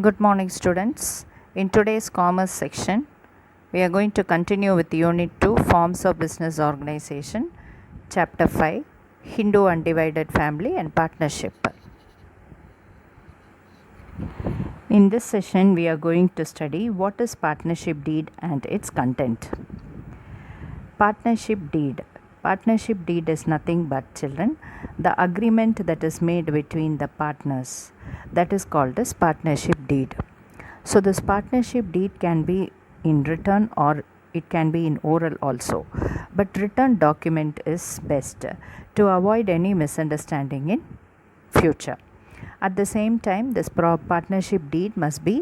Good morning, students. In today's commerce section, we are going to continue with Unit 2 Forms of Business Organization, Chapter 5 Hindu Undivided Family and Partnership. In this session, we are going to study what is partnership deed and its content. Partnership deed. Partnership deed is nothing but, children, the agreement that is made between the partners. That is called as partnership deed. So this partnership deed can be in written or it can be in oral also. But written document is best to avoid any misunderstanding in future. At the same time, this partnership deed must be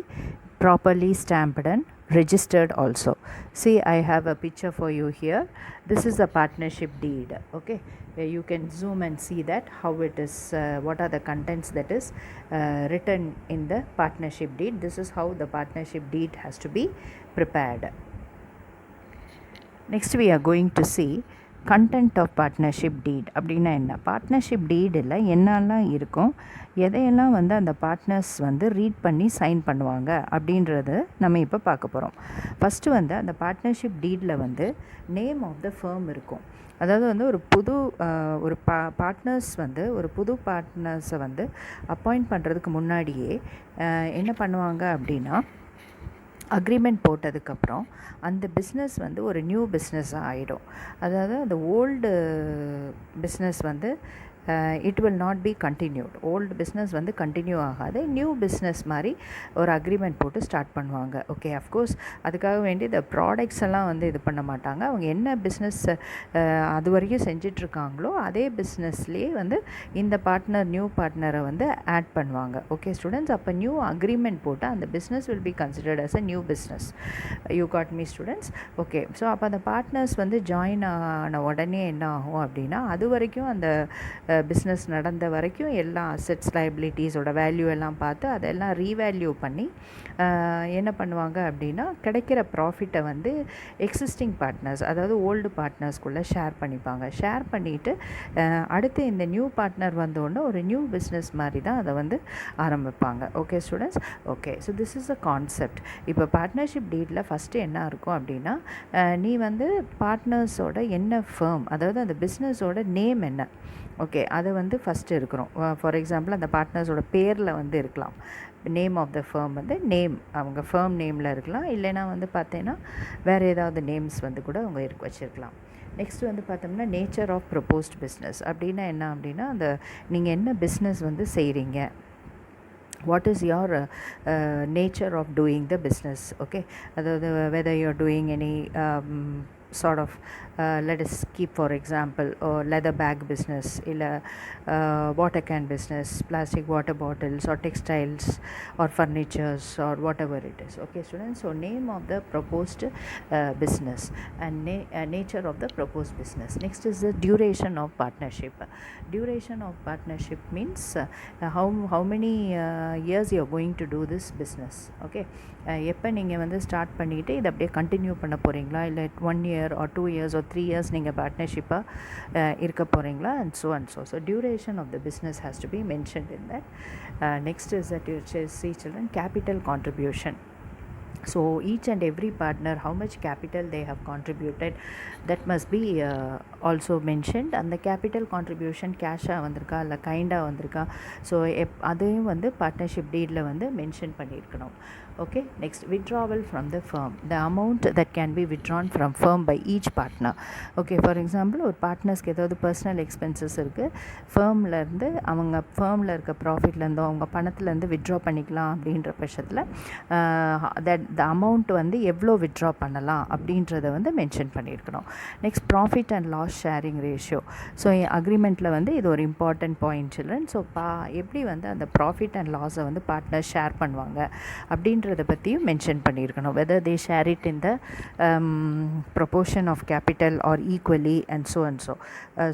properly stamped and registered also. See, I have a picture for you here. This is the partnership deed. Okay, you can zoom and see that how it is, what are the contents that is written in the partnership deed. This is how the partnership deed has to be prepared. Next we are going to see content of partnership deed அப்படின்னா என்ன, partnership டீடில் என்னெல்லாம் இருக்கும், எதையெல்லாம் அந்த partners read பண்ணி sign பண்ணுவாங்க அப்படின்றது நம்ம இப்போ பார்க்க போகிறோம். ஃபஸ்ட்டு அந்த பார்ட்னர்ஷிப் டீடில் நேம் ஆஃப் த ஃபர்ம் இருக்கும். அதாவது ஒரு புது ஒரு பார்ட்னர்ஸ் ஒரு புது பார்ட்னர்ஸை அப்பாயிண்ட் பண்ணுறதுக்கு முன்னாடியே என்ன பண்ணுவாங்க அப்படின்னா, அக்ரிமெண்ட் போட்டதுக்கப்புறம் அந்த பிஸ்னஸ் ஒரு நியூ பிஸ்னஸாக ஆகிடும். அதாவது அந்த old business it will not B continued. Old business continue ஆகாது. நியூ பிஸ்னஸ் மாதிரி ஒரு அக்ரிமெண்ட் போட்டு ஸ்டார்ட் பண்ணுவாங்க. ஓகே, அஃப்கோர்ஸ் அதுக்காக வேண்டி இந்த ப்ராடக்ட்ஸ் எல்லாம் இது பண்ண மாட்டாங்க. அவங்க என்ன பிஸ்னஸ் அது வரைக்கும் செஞ்சிட்ருக்காங்களோ அதே பிஸ்னஸ்லேயே இந்த பார்ட்னர் நியூ பார்ட்னரை ஆட் பண்ணுவாங்க. ஓகே ஸ்டூடெண்ட்ஸ், அப்போ நியூ அக்ரிமெண்ட் போட்டு அந்த business will be considered as a new business. You got me students? Okay, so அப்போ அந்த பார்ட்னர்ஸ் ஜாயின் ஆன உடனே என்ன ஆகும் அப்படின்னா, அது வரைக்கும் அந்த பிஸ்னஸ் நடந்த வரைக்கும் எல்லா அசெட்ஸ் லைபிலிட்டிஸோட வேல்யூ எல்லாம் பார்த்து அதெல்லாம் ரீவேல்யூ பண்ணி என்ன பண்ணுவாங்க அப்படின்னா, கிடைக்கிற ப்ராஃபிட்டை எக்ஸிஸ்டிங் பார்ட்னர்ஸ், அதாவது ஓல்டு பார்ட்னர்ஸ்குள்ளே ஷேர் பண்ணிப்பாங்க. ஷேர் பண்ணிவிட்டு அடுத்து இந்த நியூ பார்ட்னர் வந்தோடனே ஒரு நியூ பிஸ்னஸ் மாதிரி தான் அதை ஆரம்பிப்பாங்க. Okay students? Okay, so this is a concept. இப்போ பார்ட்னர்ஷிப் டீடில் ஃபஸ்ட்டு என்ன இருக்கும் அப்படின்னா, நீ பார்ட்னர்ஸோட என்ன ஃபர்ம், அதாவது அந்த பிஸ்னஸோட நேம் என்ன, ஓகே அதை ஃபஸ்ட்டு இருக்கிறோம். ஃபார் எக்ஸாம்பிள் அந்த பார்ட்னர்ஸோட பேரில் இருக்கலாம். Name of the firm name அவங்க ஃபர்ம் நேமில் இருக்கலாம். இல்லைனா பார்த்தீங்கன்னா வேறு ஏதாவது நேம்ஸ் கூட அவங்க வச்சுருக்கலாம். நெக்ஸ்ட்டு பார்த்தோம்னா நேச்சர் ஆஃப் ப்ரொபோஸ்ட் பிஸ்னஸ் அப்படின்னா என்ன அப்படின்னா, அந்த நீங்கள் என்ன பிஸ்னஸ் செய்கிறீங்க, what is your nature of doing the business. Okay, அதாவது whether you are doing any sort of let us keep for example leather bag business, illa water can business, plastic water bottles or textiles or furnitures or whatever it is. Okay students, so name of the proposed business and nature of the proposed business. Next is the duration of partnership. Duration of partnership means how many years you are going to do this business. Okay, எப்போ நீங்கள் start பண்ணிவிட்டு இதை அப்படியே continue பண்ண போகிறீங்களா, இல்லை 1 year or 2 years or 3 years நீங்கள் பார்ட்னர்ஷிப்பாக இருக்க போகிறீங்களா, and so. So duration of the business has to be mentioned in that. Next is that you see children, capital contribution. So each and every partner, how much capital they have contributed, that must be also mentioned. And the capital contribution cash-ஆ வந்திருக்கா இல்லை கைண்டாக வந்திருக்கா, so அதையும் partnership டீடில் mention பண்ணியிருக்கணும். Okay, next, withdrawal from the firm, the amount that can be withdrawn from firm by each partner. Okay, for example ஒரு பார்ட்னர்ஸ்க்கு ஏதாவது personal expenses இருக்குது, ஃபேர்ம்லேருந்து அவங்க ஃபேர்மில் இருக்க ப்ராஃபிட்லேருந்தோ அவங்க பணத்துலேருந்து வித்ட்ரா பண்ணிக்கலாம் அப்படின்ற பட்சத்தில் தட் த அமௌண்ட் எவ்வளோ வித்ட்ரா பண்ணலாம் அப்படின்றத மென்ஷன் பண்ணியிருக்கணும். Next, profit and loss sharing ratio. So அக்ரிமெண்ட்டில் இது ஒரு இம்பார்ட்டன்ட் பாயிண்ட் சில்ட்ரன். ஸோ எப்படி அந்த ப்ராஃபிட் அண்ட் லாஸை பார்ட்னர்ஸ் ஷேர் பண்ணுவாங்க அப்படின்ற பற்றியும் மென்ஷன் பண்ணியிருக்கணும். Whether they share it in the proportion of capital or equally and so and so.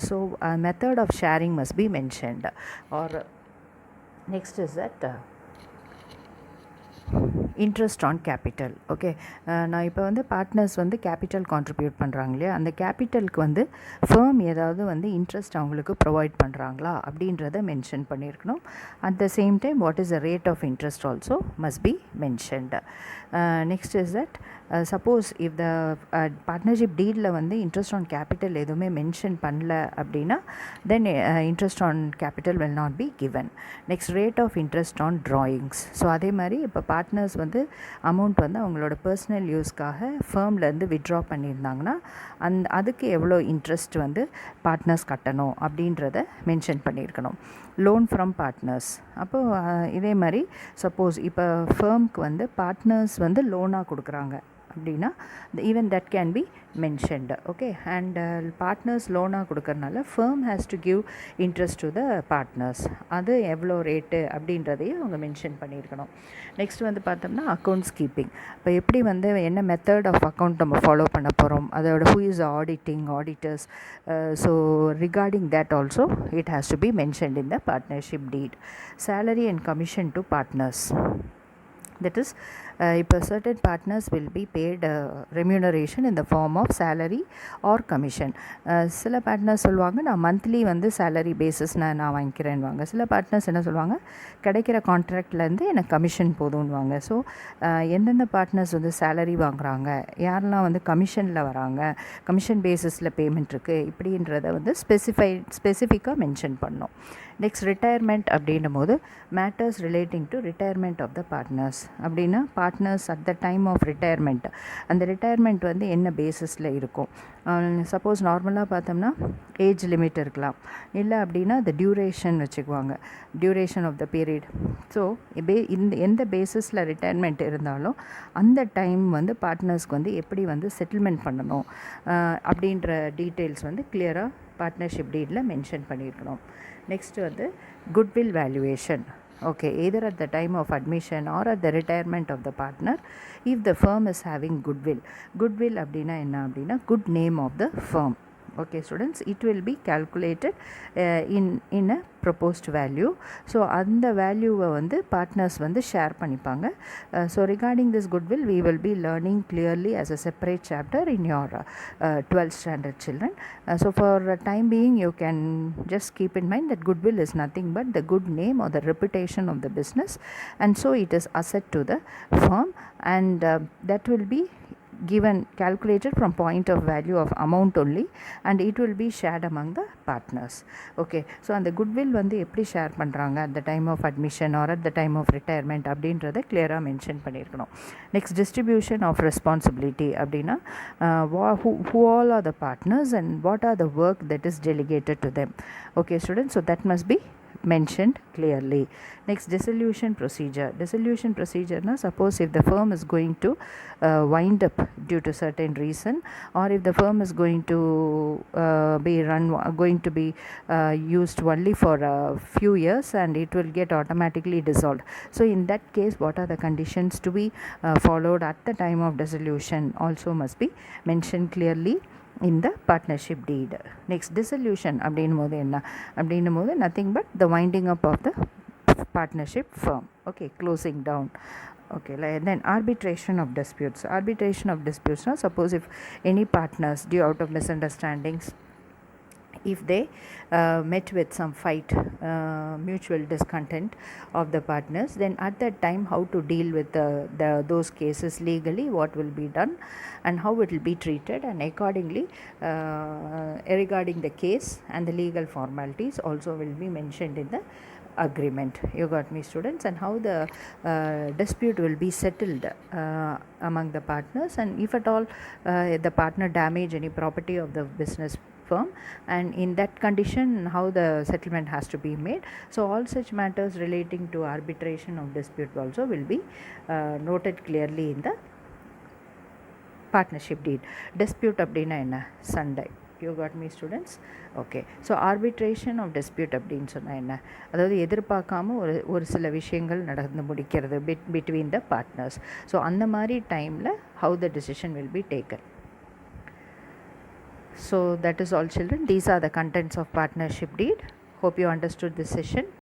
So method of sharing must be mentioned. Or next is that interest on capital. Okay, நான் இப்போ வந்து partners வந்து capital contribute பண்ணுறாங்க இல்லையா, அந்த கேபிட்டலுக்கு வந்து firm ஏதாவது வந்து இன்ட்ரெஸ்ட் அவங்களுக்கு ப்ரொவைட் பண்ணுறாங்களா அப்படின்றத மென்ஷன் பண்ணியிருக்கணும். At the same time what is the rate of interest also must be mentioned. Next is that suppose if the partnership டீடில் வந்து இன்ட்ரெஸ்ட் ஆன் கேபிட்டல் எதுவுமே மென்ஷன் பண்ணல அப்படின்னா then interest on capital will not be given. Next rate of interest on drawings. So அதே மாதிரி இப்போ partners வந்து amount வந்து அவங்களோட பர்சனல் யூஸ்க்காக ஃபேர்ம்லேருந்து வித்ட்ரா பண்ணியிருந்தாங்கன்னா அதுக்கு எவ்வளோ இன்ட்ரெஸ்ட் வந்து பார்ட்னர்ஸ் கட்டணும் அப்படின்றத மென்ஷன் பண்ணியிருக்கணும். Loan from partners. அப்போது இதே மாதிரி சப்போஸ் இப்போ ஃபேர்ம்க்கு வந்து பார்ட்னர்ஸ் வந்து லோனாக கொடுக்குறாங்க அப்படின்னா even that can be mentioned. Okay, and partners லோனாக கொடுக்கறனால firm has to give interest to the partners. அது எவ்வளோ ரேட்டு அப்படின்றதையும் அவங்க மென்ஷன் பண்ணியிருக்கணும். நெக்ஸ்ட் வந்து பார்த்தோம்னா அக்கௌண்ட்ஸ் கீப்பிங். இப்போ எப்படி வந்து என்ன மெத்தட் ஆஃப் அக்கௌண்ட் நம்ம ஃபாலோ பண்ண போகிறோம், அதோட who is auditing, auditors. So regarding that also it has to be mentioned in the partnership deed. Salary and commission to partners. That is, if certain partners will be paid remuneration in the form of salary or commission. சில partners சொல்லுவாங்க நான் monthly வந்து salary basis நான் வாங்கிக்கிறேன்வாங்க. சில partners என்ன சொல்லுவாங்க, கிடைக்கிற கான்ட்ராக்ட்லேருந்து எனக்கு கமிஷன் போதும்னுவாங்க. ஸோ எந்தெந்த பார்ட்னர்ஸ் வந்து சேலரி வாங்குகிறாங்க, யாரெல்லாம் வந்து கமிஷனில் வராங்க, கமிஷன் பேசிஸில் பேமெண்ட் இருக்குது, இப்படின்றத வந்து ஸ்பெசிஃபிக்காக மென்ஷன் பண்ணோம். நெக்ஸ்ட் ரிட்டையர்மெண்ட் அப்படின்னும் போது matters relating to retirement of the partners. அப்படின்னா partners at the time of retirement, அந்த ரிட்டையர்மெண்ட் வந்து என்ன பேசிஸில் இருக்கும். சப்போஸ் நார்மலாக பார்த்தோம்னா ஏஜ் லிமிட் இருக்கலாம், இல்லை அப்படின்னா த டியூரேஷன் வச்சுக்குவாங்க, duration of the period. So எந்த பேசிஸில் ரிட்டையர்மெண்ட் இருந்தாலும் அந்த டைம் வந்து பார்ட்னர்ஸ்க்கு வந்து எப்படி வந்து செட்டில்மெண்ட் பண்ணணும் அப்படின்ற டீட்டெயில்ஸ் வந்து கிளியராக பார்ட்னர்ஷிப் டீடில் மென்ஷன் பண்ணியிருக்கணும். நெக்ஸ்ட் வந்து goodwill valuation. Okay, either at the time of admission or at the retirement of the partner, if the firm is having goodwill அப்படின்னா என்ன அப்படின்னா good name of the firm. Okay students, it will be calculated in a proposed value. So அந்த வேல்யூவை வந்து partners வந்து share பண்ணிப்பாங்க. So regarding this goodwill we will be learning clearly as a separate chapter in your 12th standard children. So for time being you can just keep in mind that goodwill is nothing but the good name or the reputation of the business, and so it is asset to the firm, and that will be calculated from point of value of amount only, and it will be shared among the partners. Okay, so and the goodwill வந்து எப்படி share பண்ணுறாங்க at the time of admission or at the time of retirement அப்படின்றத கிளியராக mention பண்ணியிருக்கணும். Next distribution of responsibility அப்படின்னா who all are the partners and what are the work that is delegated to them. Okay students, so that must be mentioned clearly. Next, dissolution procedure na, suppose if the firm is going to wind up due to certain reason, or if the firm is going to be used only for a few years and it will get automatically dissolved. So in that case what are the conditions to be followed at the time of dissolution also must be mentioned clearly in the partnership deed. Next, dissolution அப்படின்னும் போது nothing but the winding up of the partnership firm. Okay, closing down. Okay, then arbitration of disputes now, suppose if any partners due out of misunderstandings, if they met with some fight, mutual discontent of the partners, then at that time how to deal with those cases legally, what will be done and how it will be treated, and accordingly regarding the case and the legal formalities also will be mentioned in the agreement. You got me students? And how the dispute will be settled among the partners, and if at all the partner damage any property of the business firm, and in that condition how the settlement has to be made. So all such matters relating to arbitration of dispute also will be noted clearly in the partnership deed. Dispute அப்படின்னா என்ன, சண்டை. You got me students? Okay, so arbitration of dispute அப்படின்னு சொன்னால் என்ன, அதாவது எதிர்பார்க்காம ஒரு சில விஷயங்கள் நடந்து முடிக்கிறது between the partners. So அந்த மாதிரி டைமில் how the decision will be taken. So that is all children. These are the contents of partnership deed. Hope you understood this session.